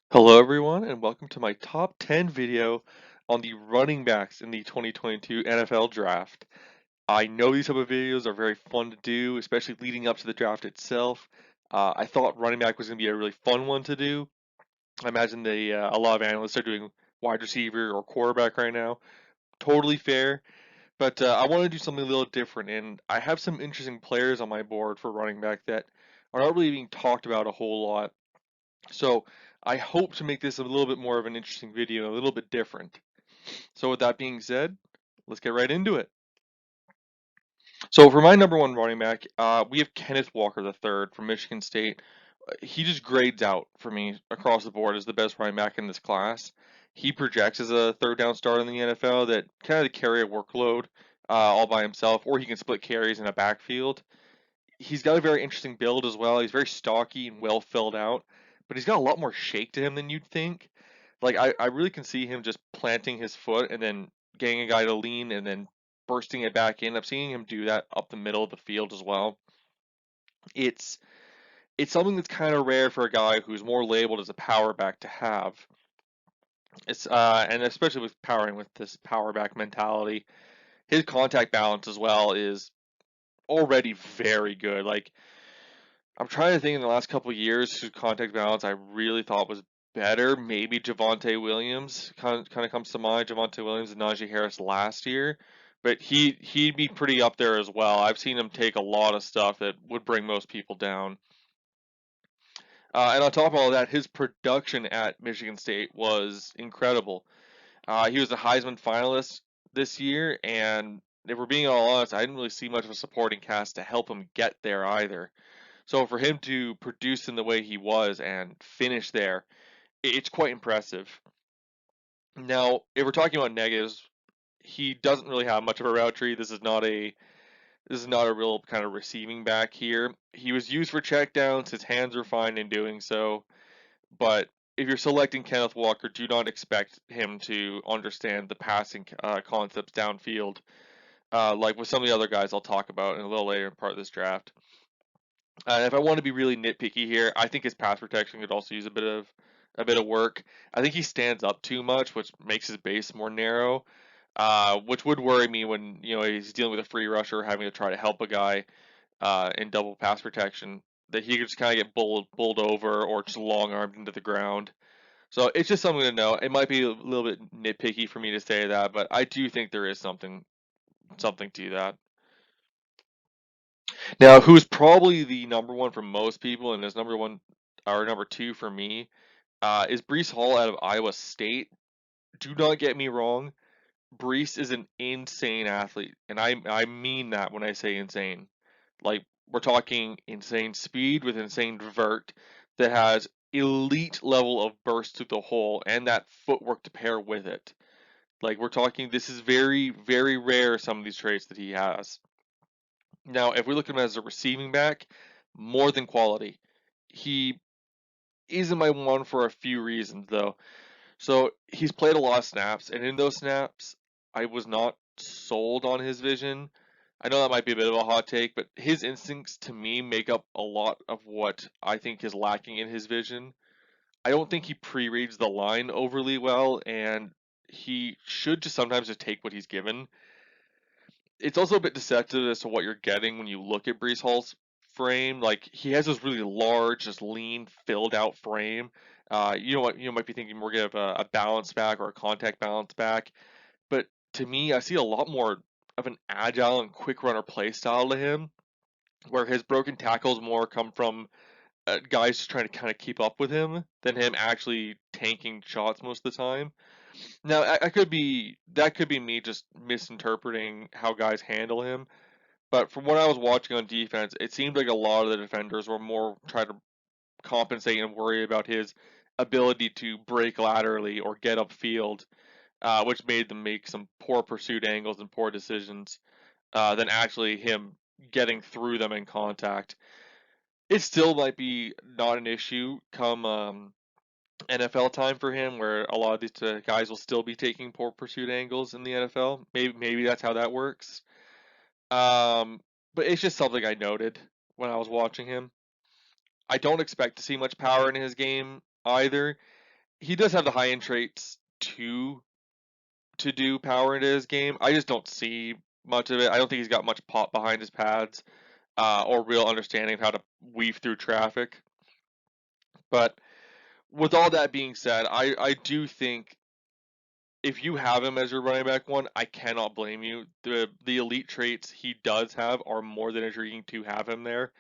Hello everyone and welcome to my top 10 video on the running backs in the 2022 NFL Draft. I know these type of videos are very fun to do, especially leading up to the draft itself. I thought running back was going to be a really fun one to do. I imagine a lot of analysts are doing wide receiver or quarterback right now. Totally fair, but I want to do something a little different, and I have some interesting players on my board for running back that are not really being talked about a whole lot. So I hope to make this a little bit more of an interesting video, a little bit different. So with that being said, let's get right into it. So for my number one running back, we have Kenneth Walker III from Michigan State. He just grades out for me across the board as the best running back in this class. He projects as a third down starter in the NFL that kind of carry a workload all by himself, or he can split carries in a backfield. He's got a very interesting build as well. He's very stocky and well filled out, but he's got a lot more shake to him than you'd think. Like I really can see him just planting his foot and then getting a guy to lean and then bursting it back in. I'm seeing him do that up the middle of the field as well. It's it's something that's kind of rare for a guy who's more labeled as a power back to have. It's and especially with powering with this power back mentality, his contact balance as well is already very good. Like I'm trying to think in the last couple of years whose contact balance I really thought was better. Maybe Javonte Williams kind of comes to mind. Javonte Williams and Najee Harris last year, but he'd be pretty up there as well. I've seen him take a lot of stuff that would bring most people down. And on top of all that, his production at Michigan State was incredible. He was a Heisman finalist this year, and if we're being all honest, I didn't really see much of a supporting cast to help him get there either. So for him to produce in the way he was and finish there, it's quite impressive. Now, if we're talking about negatives, he doesn't really have much of a route tree. This is not a real kind of receiving back here. He was used for checkdowns. His hands were fine in doing so, but if you're selecting Kenneth Walker, do not expect him to understand the passing concepts downfield, like with some of the other guys I'll talk about in a little later in part of this draft. If I want to be really nitpicky here, I think his pass protection could also use a bit of work. I think he stands up too much, which makes his base more narrow, which would worry me when he's dealing with a free rusher having to try to help a guy in double pass protection. That he could just kind of get bowled over or just long armed into the ground. So it's just something to know. It might be a little bit nitpicky for me to say that, but I do think there is something to that. Now, who's probably the number one for most people, and is number one or number two for me, is Breece Hall out of Iowa State. Do not get me wrong, Breece is an insane athlete, and I mean that when I say insane. Like we're talking insane speed with insane vert that has elite level of burst to the hole and that footwork to pair with it. Like we're talking, this is very, very rare, some of these traits that he has. Now, if we look at him as a receiving back, more than quality. He isn't my one for a few reasons, though. So he's played a lot of snaps, and in those snaps, I was not sold on his vision. I know that might be a bit of a hot take, but his instincts to me make up a lot of what I think is lacking in his vision. I don't think he pre-reads the line overly well, and he should just sometimes just take what he's given. It's also a bit deceptive as to what you're getting when you look at Breece Hall's frame. Like he has this really large, just lean, filled out frame. You know what? You might be thinking we're gonna have a balance back or a contact balance back, but to me, I see a lot more of an agile and quick runner play style to him, where his broken tackles more come from guys just trying to kind of keep up with him than him actually tanking shots most of the time. Now, I could be that could be me just misinterpreting how guys handle him, but from what I was watching on defense, it seemed like a lot of the defenders were more trying to compensate and worry about his ability to break laterally or get upfield, which made them make some poor pursuit angles and poor decisions, than actually him getting through them in contact. It still might be not an issue come NFL time for him, where a lot of these guys will still be taking poor pursuit angles in the NFL. Maybe that's how that works. Um, but it's just something I noted when I was watching him. I don't expect to see much power in his game either. he does have the high end traits to do power into his game. I just don't see much of it. I don't think he's got much pop behind his pads, or real understanding of how to weave through traffic. But with all that being said, I do think if you have him as your running back one, I cannot blame you. The elite traits he does have are more than intriguing to have him there.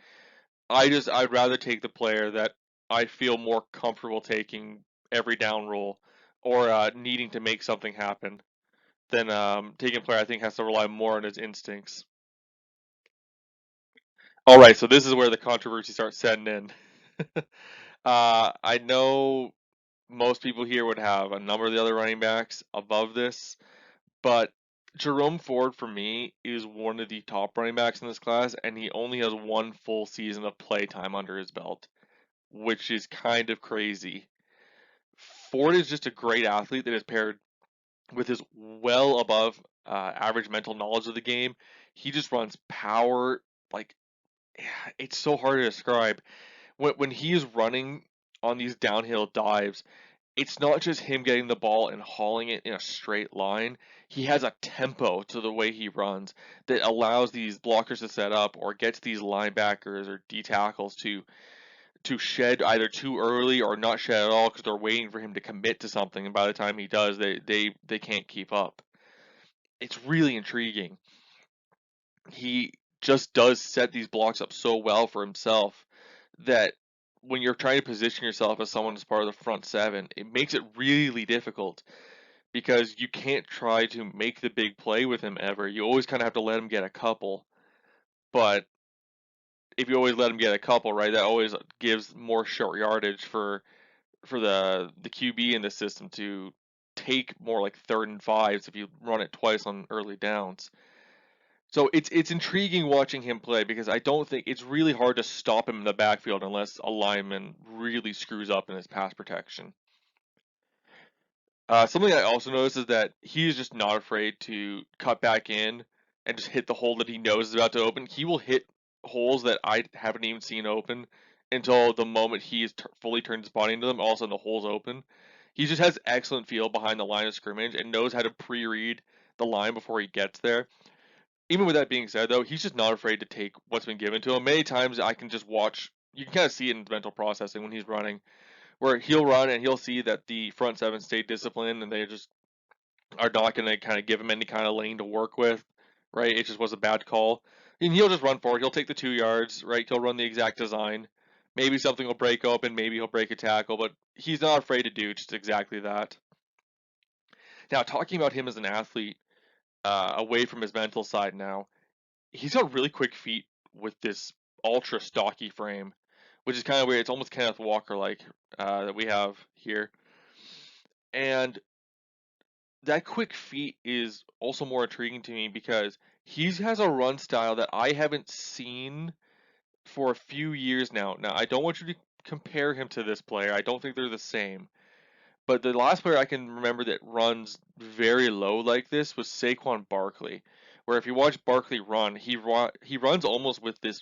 I'd rather take the player that I feel more comfortable taking every down roll, or needing to make something happen, than taking a player I think has to rely more on his instincts. All right, so this is where the controversy starts setting in. I know most people here would have a number of the other running backs above this, but Jerome Ford for me is one of the top running backs in this class, and he only has one full season of play time under his belt, which is kind of crazy. Ford is just a great athlete that is paired with his well above average mental knowledge of the game. He just runs power like it's so hard to describe. When he is running on these downhill dives, it's not just him getting the ball and hauling it in a straight line. He has a tempo to the way he runs that allows these blockers to set up, or gets these linebackers or D tackles to shed either too early or not shed at all because they're waiting for him to commit to something, and by the time he does, they can't keep up. It's really intriguing. He just does set these blocks up so well for himself that when you're trying to position yourself as someone as part of the front seven, it makes it really difficult because you can't try to make the big play with him ever. You always kind of have to let him get a couple. But if you always let him get a couple, right, that always gives more short yardage for the QB in the system to take more like 3rd and 5s if you run it twice on early downs. So it's intriguing watching him play because I don't think it's really hard to stop him in the backfield unless a lineman really screws up in his pass protection. Something I also noticed is that he is just not afraid to cut back in and just hit the hole that he knows is about to open. He will hit holes that I haven't even seen open until the moment he is fully turned his body into them. All of a sudden, the hole's open. He just has excellent feel behind the line of scrimmage and knows how to pre-read the line before he gets there. Even with that being said, though, he's just not afraid to take what's been given to him. Many times I can just watch. You can kind of see it in his mental processing when he's running, where he'll run and he'll see that the front seven stayed disciplined and they just are not going to kind of give him any kind of lane to work with, right? It just was a bad call. And he'll just run forward. He'll take the 2 yards, right? He'll run the exact design. Maybe something will break open. Maybe he'll break a tackle, but he's not afraid to do just exactly that. Now, talking about him as an athlete, away from his mental side now, he's got really quick feet with this ultra stocky frame, which is kind of weird. It's almost Kenneth Walker like that we have here. And that quick feet is also more intriguing to me because he has a run style that I haven't seen for a few years now. Now, I don't want you to compare him to this player. I don't think they're the same. But the last player I can remember that runs very low like this was Saquon Barkley, where if you watch Barkley run, he runs almost with this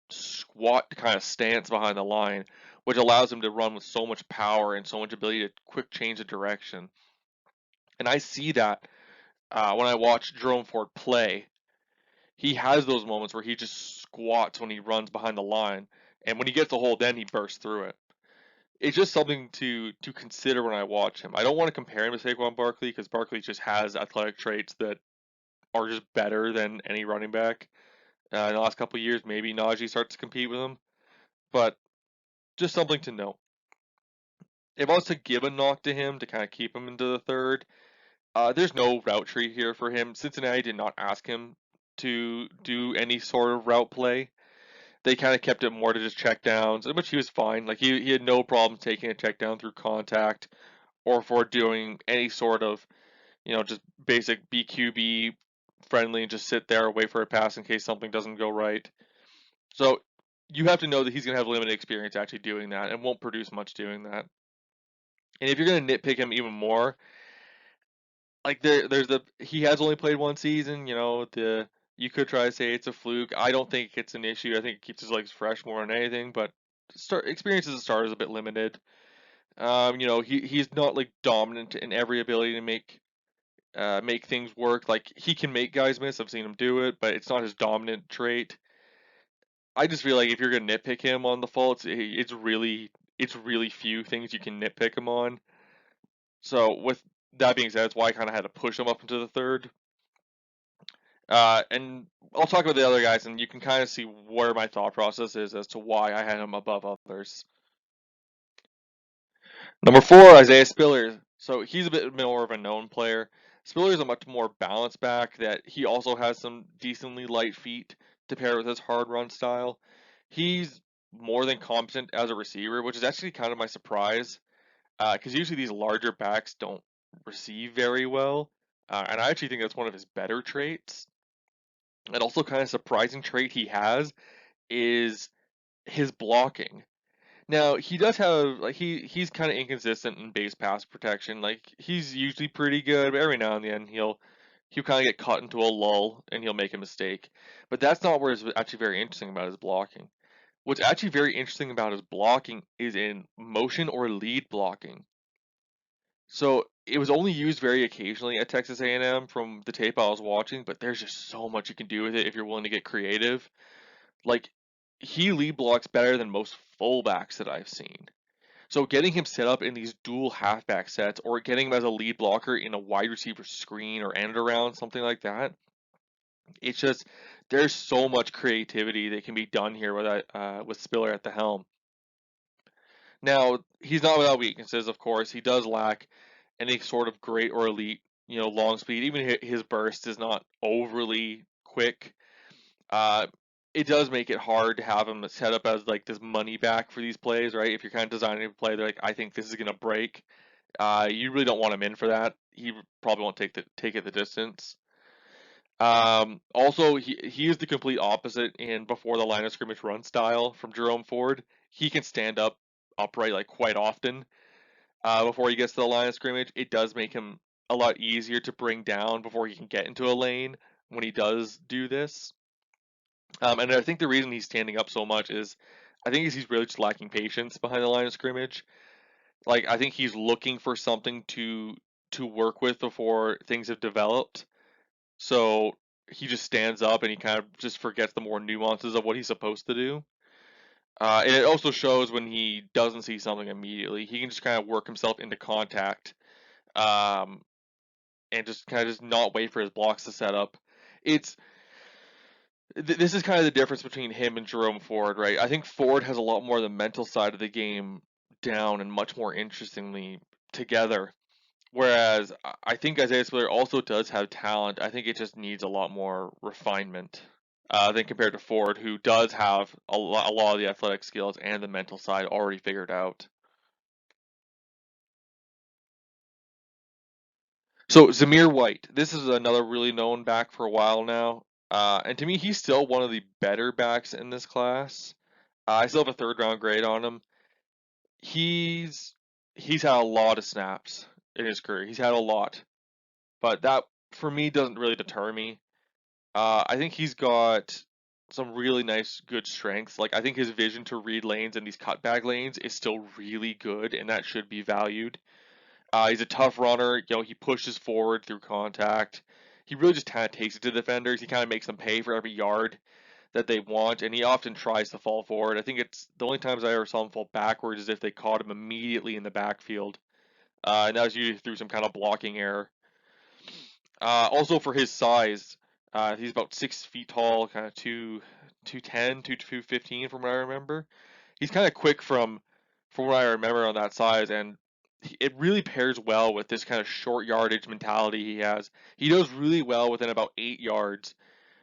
squat kind of stance behind the line, which allows him to run with so much power and so much ability to quick change of direction. And I see that when I watch Jerome Ford play. He has those moments where he just squats when he runs behind the line, and when he gets a hole, then he bursts through it. It's just something to consider when I watch him. I don't want to compare him to Saquon Barkley because Barkley just has athletic traits that are just better than any running back. In the last couple of years, maybe Najee starts to compete with him, but just something to know. If I was to give a knock to him to kind of keep him into the third, there's no route tree here for him. Cincinnati did not ask him to do any sort of route play. They kind of kept it more to just check downs, which he was fine. Like he had no problem taking a check down through contact or for doing any sort of, just basic BQB friendly and just sit there and wait for a pass in case something doesn't go right. So you have to know that he's going to have limited experience actually doing that and won't produce much doing that. And if you're going to nitpick him even more, like he has only played one season. You could try to say it's a fluke. I don't think it's an issue. I think it keeps his legs fresh more than anything. But experience as a starter is a bit limited. He's not like dominant in every ability to make things work. Like he can make guys miss. I've seen him do it, but it's not his dominant trait. I just feel like if you're gonna nitpick him on the faults, it's really few things you can nitpick him on. So with that being said, that's why I kind of had to push him up into the third. And I'll talk about the other guys, and you can kind of see where my thought process is as to why I had him above others. Number 4, Isaiah Spiller. So he's a bit more of a known player. Spiller is a much more balanced back that he also has some decently light feet to pair with his hard run style. He's more than competent as a receiver, which is actually kind of my surprise, because usually these larger backs don't receive very well, and I actually think that's one of his better traits. And also kind of surprising trait he has is his blocking. Now he does have like he's kind of inconsistent in base pass protection. Like he's usually pretty good, but every now and then he'll kind of get caught into a lull and he'll make a mistake. But that's not where it's actually very interesting about his blocking. What's actually very interesting about his blocking is in motion or lead blocking. So it was only used very occasionally at Texas A&M from the tape I was watching, but there's just so much you can do with it if you're willing to get creative. Like he lead blocks better than most fullbacks that I've seen. So getting him set up in these dual halfback sets or getting him as a lead blocker in a wide receiver screen or end around, something like that, it's just there's so much creativity that can be done here with Spiller at the helm. Now, he's not without weaknesses, of course. He does lack any sort of great or elite, long speed. Even his burst is not overly quick. Uh, it does make it hard to have him set up as like this money back for these plays, right? If you're kind of designing a play, they're like, I think this is gonna break. You really don't want him in for that. He probably won't take it the distance. Also, he is the complete opposite in before the line of scrimmage run style from Jerome Ford. He can stand up upright like quite often before he gets to the line of scrimmage. It does make him a lot easier to bring down before he can get into a lane when he does do this. And I think the reason he's standing up so much is I think he's really just lacking patience behind the line of scrimmage. Like I think he's looking for something to work with before things have developed. So he just stands up and he kind of just forgets the more nuances of what he's supposed to do. And it also shows when he doesn't see something immediately. He can just kind of work himself into contact, um, and just kind of just not wait for his blocks to set up. It's this is kind of the difference between him and Jerome Ford, right? I think Ford has a lot more of the mental side of the game down and much more interestingly together. Whereas I think Isaiah Spiller also does have talent. I think it just needs a lot more refinement than compared to Ford, who does have a lot of the athletic skills and the mental side already figured out. So Zamir White, this is another really known back for a while now. And to me, he's still one of the better backs in this class. I still have a third round grade on him. He's he's had a lot of snaps in his career. He's had a lot, but that for me doesn't really deter me. I think he's got some really nice, good strengths. Like I think his vision to read lanes and these cutback lanes is still really good, and that should be valued. He's a tough runner. He pushes forward through contact. He really just kind of takes it to defenders. He kind of makes them pay for every yard that they want, and he often tries to fall forward. I think it's the only times I ever saw him fall backwards is if they caught him immediately in the backfield, and that was usually through some kind of blocking error. Also for his size, he's about 6 feet tall, kind of 210, 215 from what I remember. He's kind of quick from what I remember on that size, and it really pairs well with this kind of short yardage mentality he has. He does really well within about 8 yards,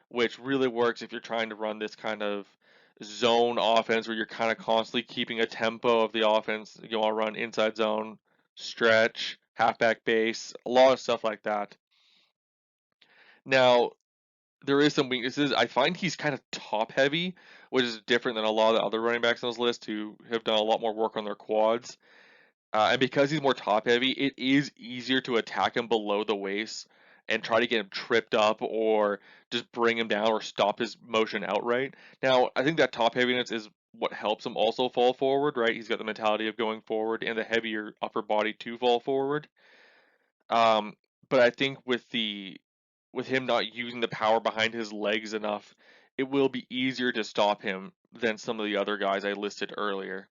which really works if you're trying to run this kind of zone offense where you're kind of constantly keeping a tempo of the offense. You want to run inside zone, stretch, halfback base, a lot of stuff like that. Now, there is some weaknesses. I find he's kind of top heavy, which is different than a lot of the other running backs on this list who have done a lot more work on their quads. And because he's more top heavy, it is easier to attack him below the waist and try to get him tripped up or just bring him down or stop his motion outright. Now, I think that top heaviness is what helps him also fall forward, right? He's got the mentality of going forward and the heavier upper body to fall forward. But I think with him not using the power behind his legs enough, it will be easier to stop him than some of the other guys I listed earlier.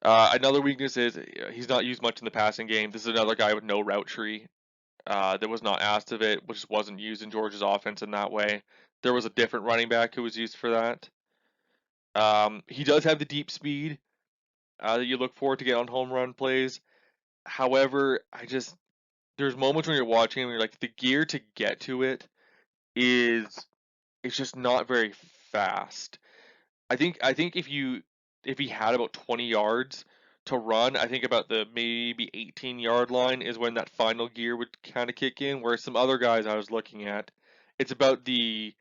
Another weakness is he's not used much in the passing game. This is another guy with no route tree that was not asked of it, which wasn't used in Georgia's offense in that way. There was a different running back who was used for that. He does have the deep speed that you look for to get on home run plays. However, there's moments when you're watching him and you're like, the gear to get to it is it's just not very fast. I think if he had about 20 yards to run, I think about the maybe 18-yard line is when that final gear would kind of kick in. Whereas some other guys I was looking at, it's about the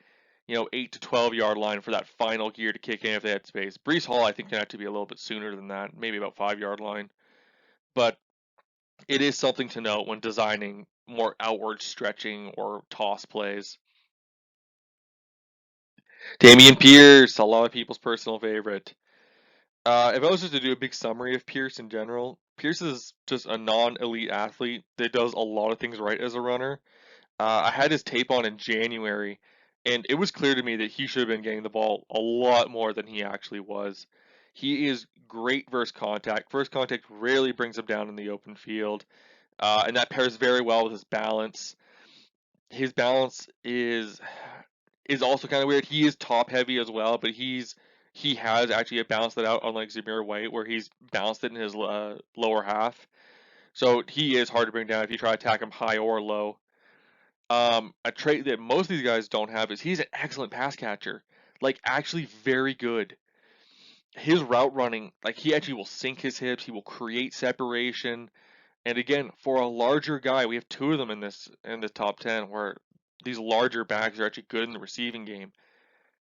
8 to 12-yard line for that final gear to kick in if they had space. Breece Hall, I think, can have to be a little bit sooner than that, maybe about 5-yard line. But it is something to note when designing more outward stretching or toss plays. Dameon Pierce, a lot of people's personal favorite. If I was just to do a big summary of Pierce in general, Pierce is just a non-elite athlete that does a lot of things right as a runner. I had his tape on in January, and it was clear to me that he should have been getting the ball a lot more than he actually was. He is great versus contact. First contact rarely brings him down in the open field, and that pairs very well with his balance. His balance is also kind of weird. He is top heavy as well, but he has actually balanced it out, unlike Zamir White, where he's balanced it in his lower half. So he is hard to bring down if you try to attack him high or low. A trait that most of these guys don't have is he's an excellent pass catcher, like actually very good. His route running, like he actually will sink his hips, he will create separation. And again, for a larger guy, we have two of them in the top 10 where these larger backs are actually good in the receiving game.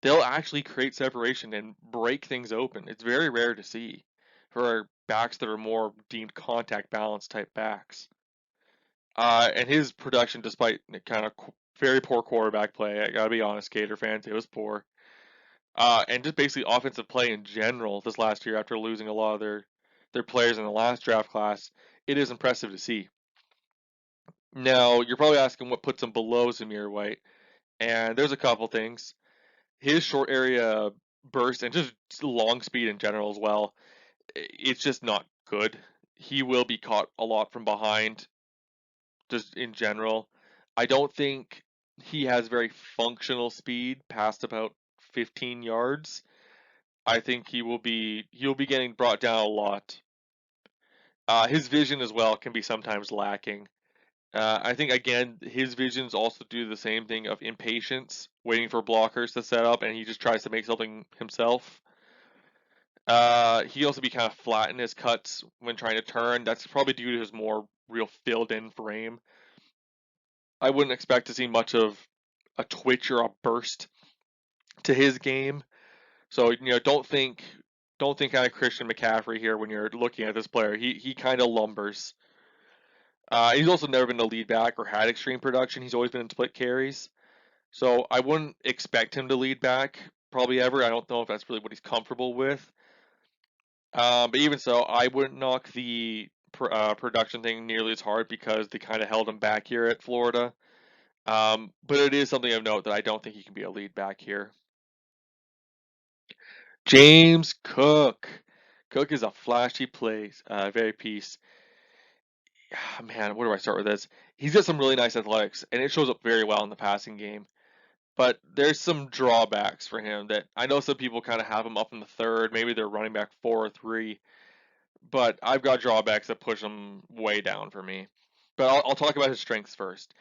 They'll actually create separation and break things open. It's very rare to see for backs that are more deemed contact balance type backs. And his production, despite kind of very poor quarterback play, I gotta be honest, Gator fans, it was poor. And just basically offensive play in general this last year after losing a lot of their players in the last draft class, it is impressive to see. Now, you're probably asking what puts him below Zamir White, and there's a couple things. His short area burst and just long speed in general as well, it's just not good. He will be caught a lot from behind, just in general. I don't think he has very functional speed past about 15 yards. I think he'll be getting brought down a lot. His vision as well can be sometimes lacking. I think again his visions also do the same thing of impatience, waiting for blockers to set up, and he just tries to make something himself. He also be kind of flat in his cuts when trying to turn. That's probably due to his more real filled-in frame. I wouldn't expect to see much of a twitch or a burst to his game. So don't think kind of Christian McCaffrey here when you're looking at this player. He kind of lumbers. He's also never been a lead back or had extreme production. He's always been in split carries. So I wouldn't expect him to lead back probably ever. I don't know if that's really what he's comfortable with. But even so, I wouldn't knock the production thing nearly as hard because they kind of held him back here at Florida. But it is something of note that I don't think he can be a lead back here. James Cook. Cook is a flashy plays, very piece. Man, where do I start with this? He's got some really nice athletics, and it shows up very well in the passing game. But there's some drawbacks for him that I know some people kind of have him up in the third. Maybe they're running back 4 or 3. But I've got drawbacks that push him way down for me. But I'll talk about his strengths first.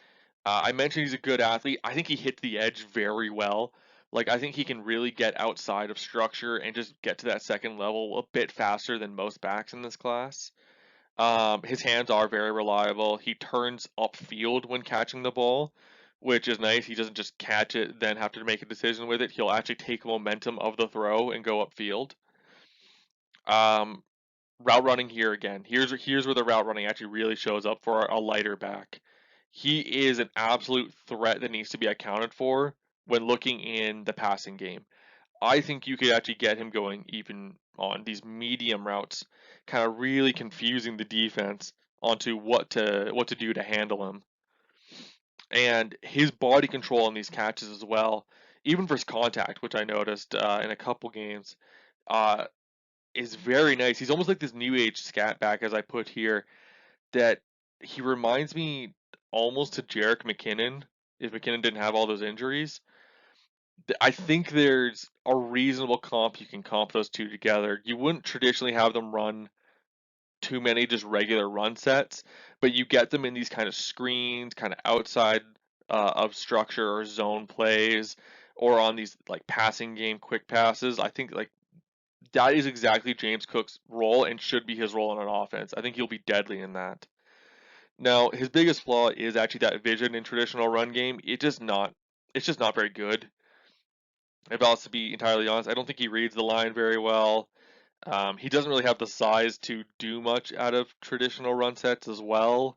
I mentioned he's a good athlete. I think he hits the edge very well. Like, I think he can really get outside of structure and just get to that second level a bit faster than most backs in this class. His hands are very reliable. He turns upfield when catching the ball, which is nice. He doesn't just catch it, then have to make a decision with it. He'll actually take momentum of the throw and go upfield. Um, Route running here again. Here's where the route running actually really shows up for a lighter back. He is an absolute threat that needs to be accounted for when looking in the passing game. I think you could actually get him going even on these medium routes, kind of really confusing the defense onto what to do to handle him. And his body control on these catches as well, even versus contact, which I noticed in a couple games, uh, is very nice. He's almost like this new age scat back, as I put here, that he reminds me almost to Jerick McKinnon if McKinnon didn't have all those injuries. I think there's a reasonable comp you can comp those two together. You wouldn't traditionally have them run too many just regular run sets, but you get them in these kind of screens, kind of outside of structure or zone plays, or on these like passing game quick passes. I think like that is exactly James Cook's role and should be his role in an offense. I think he'll be deadly in that. Now, his biggest flaw is actually that vision in traditional run game. It's just not very good. If I was to be entirely honest, I don't think he reads the line very well. He doesn't really have the size to do much out of traditional run sets as well.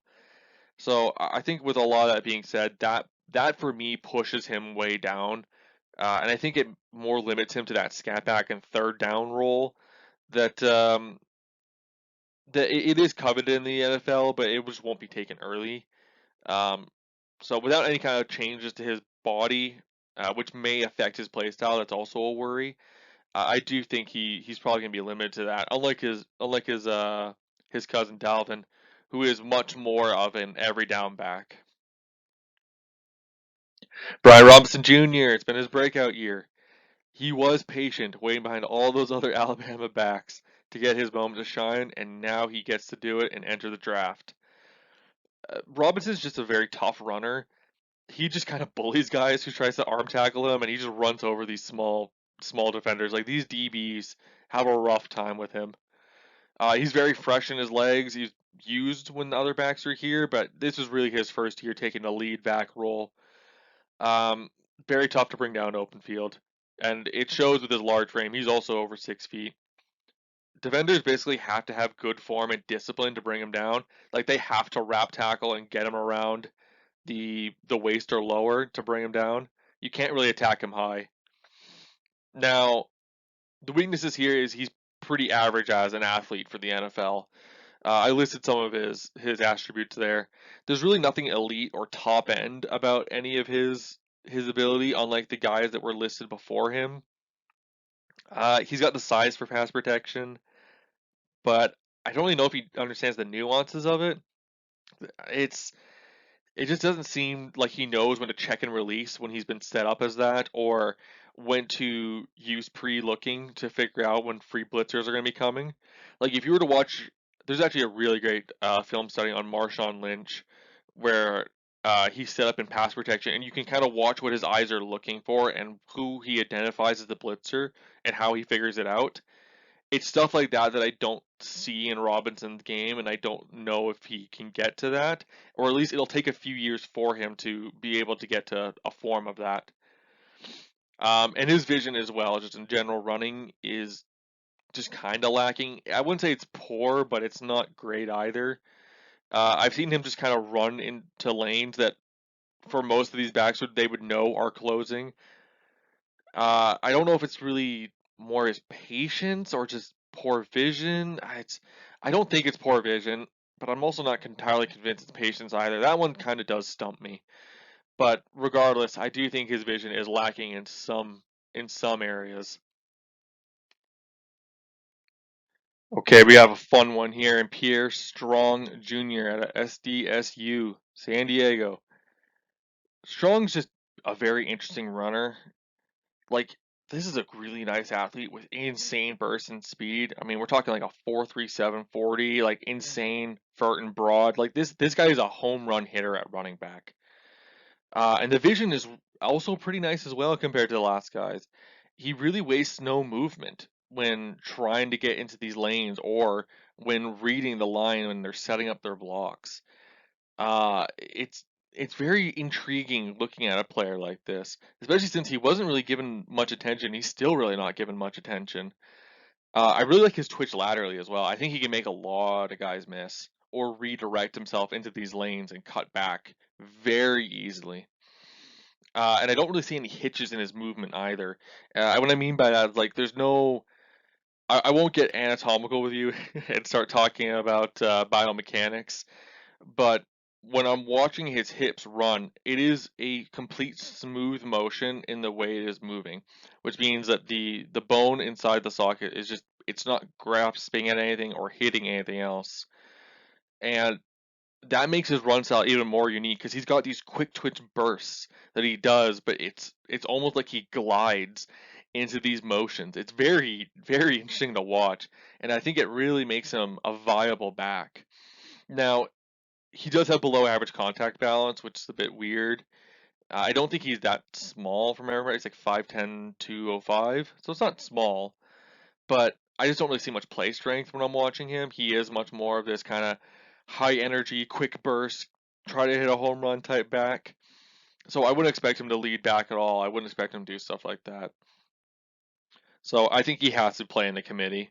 So I think with a lot of that being said, that for me pushes him way down, and I think it more limits him to that scat back and third down role that it is coveted in the NFL, but it just won't be taken early. Um, so without any kind of changes to his body, which may affect his play style, that's also a worry. I do think he's probably gonna be limited to that. Unlike his cousin Dalvin, who is much more of an every down back. Brian Robinson Jr. It's been his breakout year. He was patient, waiting behind all those other Alabama backs to get his moment to shine, and now he gets to do it and enter the draft. Robinson's just a very tough runner. He just kind of bullies guys who tries to arm tackle him, and he just runs over these small defenders. Like these DBs have a rough time with him. He's very fresh in his legs. He's used when the other backs are here, but this was really his first year taking a lead back role. Um, Very tough to bring down open field, and it shows with his large frame. He's also over 6 feet. Defenders basically have to have good form and discipline to bring him down. Like they have to wrap tackle and get him around the waist or lower to bring him down. You can't really attack him high. Now, the weaknesses here is he's pretty average as an athlete for the NFL. I listed some of his attributes there. There's really nothing elite or top end about any of his ability, unlike the guys that were listed before him. He's got the size for pass protection, but I don't really know if he understands the nuances of it. It's it just doesn't seem like he knows when to check and release when he's been set up as that, or when to use pre-looking to figure out when free blitzers are going to be coming. Like if you were to watch, there's actually a really great film study on Marshawn Lynch where he's set up in pass protection, and you can kind of watch what his eyes are looking for and who he identifies as the blitzer and how he figures it out. It's stuff like that that I don't see in Robinson's game, and I don't know if he can get to that, or at least it'll take a few years for him to be able to get to a form of that. And his vision as well, just in general running, is just kind of lacking. I wouldn't say it's poor, but it's not great either. I've seen him just kind of run into lanes that, for most of these backs, they would know are closing. I don't know if it's really more his patience or just poor vision. I don't think it's poor vision, but I'm also not entirely convinced it's patience either. That one kind of does stump me. But regardless, I do think his vision is lacking in some areas. Okay, we have a fun one here in Pierre Strong Jr. at SDSU, San Diego. Strong's just a very interesting runner. Like this is a really nice athlete with insane burst and speed. I mean, we're talking like a 4.37 40, like insane vert and broad. Like this guy is a home run hitter at running back. And the vision is also pretty nice as well compared to the last guys. He really wastes no movement when trying to get into these lanes or when reading the line when they're setting up their blocks. It's very intriguing looking at a player like this, especially since he wasn't really given much attention. He's still really not given much attention. I really like his twitch laterally as well. I think he can make a lot of guys miss or redirect himself into these lanes and cut back very easily. And I don't really see any hitches in his movement either. What I mean by that is like there's no. I won't get anatomical with you and start talking about biomechanics, but when I'm watching his hips run, it is a complete smooth motion in the way it is moving, which means that the bone inside the socket is just it's not grasping at anything or hitting anything else. And that makes his run style even more unique because he's got these quick twitch bursts that he does, but it's almost like he glides into these motions. It's very, very interesting to watch, and I think it really makes him a viable back. Now, he does have below average contact balance, which is a bit weird. I don't think he's that small from everybody. He's like 5'10", 205, so it's not small, but I just don't really see much play strength when I'm watching him. He is much more of this kind of high energy, quick burst, try to hit a home run type back. So I wouldn't expect him to lead back at all. I wouldn't expect him to do stuff like that. So I think he has to play in the committee.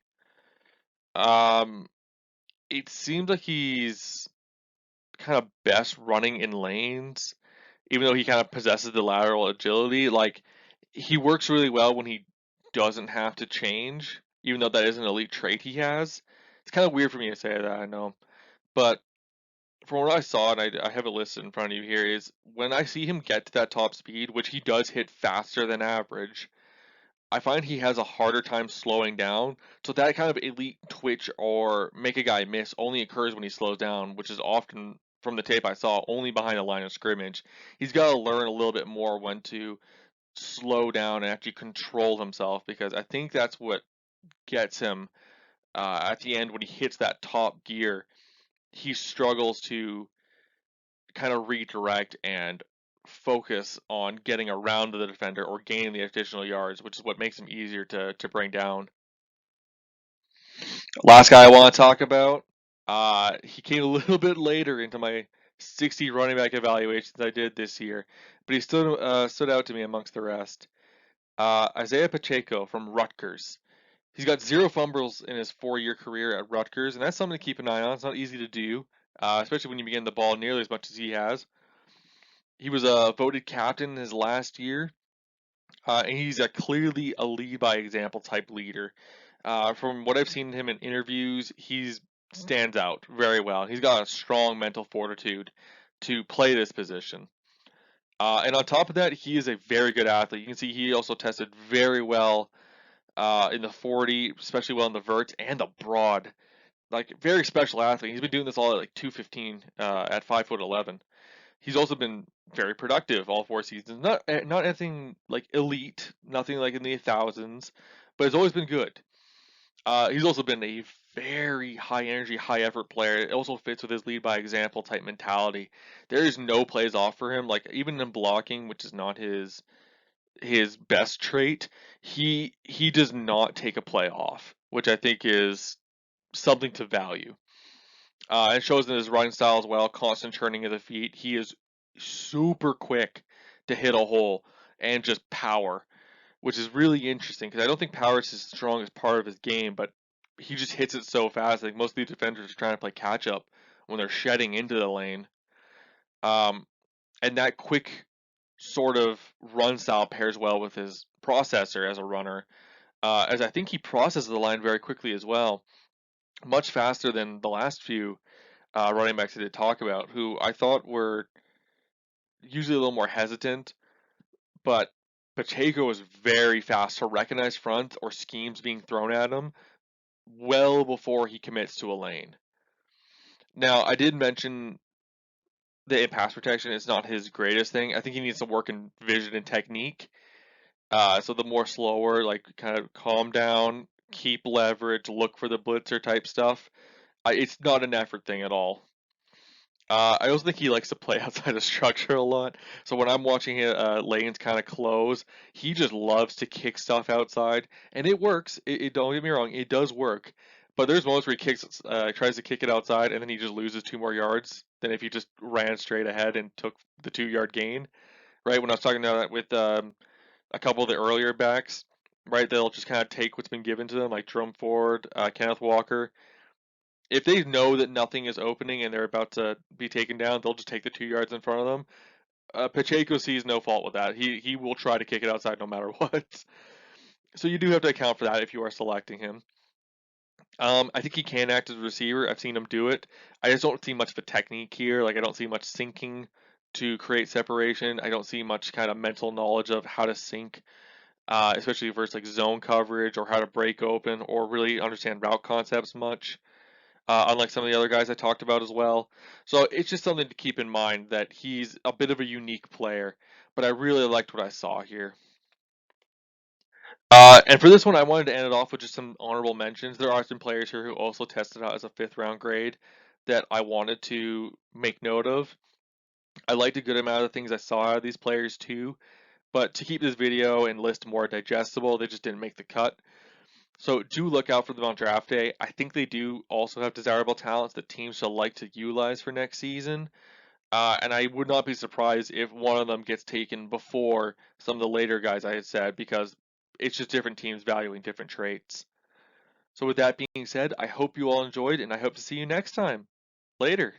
Um, it seems like he's kind of best running in lanes, even though he kind of possesses the lateral agility. Like he works really well when he doesn't have to change, even though that is an elite trait he has. It's kind of weird for me to say that, I know. But from what I saw, and I have a list in front of you here, is when I see him get to that top speed, which he does hit faster than average, I find he has a harder time slowing down. So that kind of elite twitch or make a guy miss only occurs when he slows down, which is often from the tape I saw only behind the line of scrimmage. He's got to learn a little bit more when to slow down and actually control himself because I think that's what gets him at the end when he hits that top gear. He struggles to kind of redirect and focus on getting around the defender or gaining the additional yards, which is what makes him easier to bring down. Last guy I want to talk about, he came a little bit later into my 60 running back evaluations I did this year, but he stood out to me amongst the rest. Isiah Pacheco from Rutgers. He's got 0 fumbles in his 4-year career at Rutgers, and that's something to keep an eye on. It's not easy to do, especially when you begin the ball nearly as much as he has. He was voted captain in his last year, and he's a clearly a lead by example type leader. From what I've seen him in interviews, he stands out very well. He's got a strong mental fortitude to play this position. And on top of that, he is a very good athlete. You can see he also tested very well in the 40, especially well in the vert and the broad. Like very special athlete. He's been doing this all at like 215 at 5'11". He's also been very productive all 4 seasons. Not anything like elite, nothing like in the thousands, but it's always been good. He's also been a very high energy, high effort player. It also fits with his lead by example type mentality. There is no plays off for him. Like even in blocking, which is not his best trait, he does not take a play off, which I think is something to value. It shows in his running style as well, constant turning of the feet. He is super quick to hit a hole and just power, which is really interesting because I don't think power is his strongest part of his game, but he just hits it so fast. Like most of these defenders are trying to play catch up when they're shedding into the lane. Um, and that quick sort of run style pairs well with his processor as a runner, as I think he processes the line very quickly as well, much faster than the last few running backs I did talk about, who I thought were usually a little more hesitant, but Pacheco is very fast to recognize fronts or schemes being thrown at him well before he commits to a lane. Now, I did mention that in pass protection is not his greatest thing. I think he needs to work in vision and technique. So the more slower, like kind of calm down, keep leverage, look for the blitzer type stuff. It's not an effort thing at all. I also think he likes to play outside of structure a lot. So when I'm watching lanes kind of close, he just loves to kick stuff outside, and it works. It don't get me wrong, it does work. But there's moments where tries to kick it outside, and then he just loses 2 more yards than if he just ran straight ahead and took the 2 yard gain. Right when I was talking about that with a couple of the earlier backs, right? They'll just kind of take what's been given to them, like Jerome Ford, Kenneth Walker. If they know that nothing is opening and they're about to be taken down, they'll just take the 2 yards in front of them. Pacheco sees no fault with that. He will try to kick it outside no matter what. So you do have to account for that if you are selecting him. I think he can act as a receiver. I've seen him do it. I just don't see much of a technique here. Like I don't see much syncing to create separation. I don't see much kind of mental knowledge of how to sync, especially versus like zone coverage or how to break open or really understand route concepts much. Unlike some of the other guys I talked about as well. So it's just something to keep in mind that he's a bit of a unique player. But I really liked what I saw here. And for this one, I wanted to end it off with just some honorable mentions. There are some players here who also tested out as a 5th-round grade that I wanted to make note of. I liked a good amount of the things I saw out of these players too, but to keep this video and list more digestible, they just didn't make the cut. So do look out for them on draft day. I think they do also have desirable talents that teams shall like to utilize for next season. And I would not be surprised if one of them gets taken before some of the later guys I had said, because it's just different teams valuing different traits. So with that being said, I hope you all enjoyed, and I hope to see you next time. Later.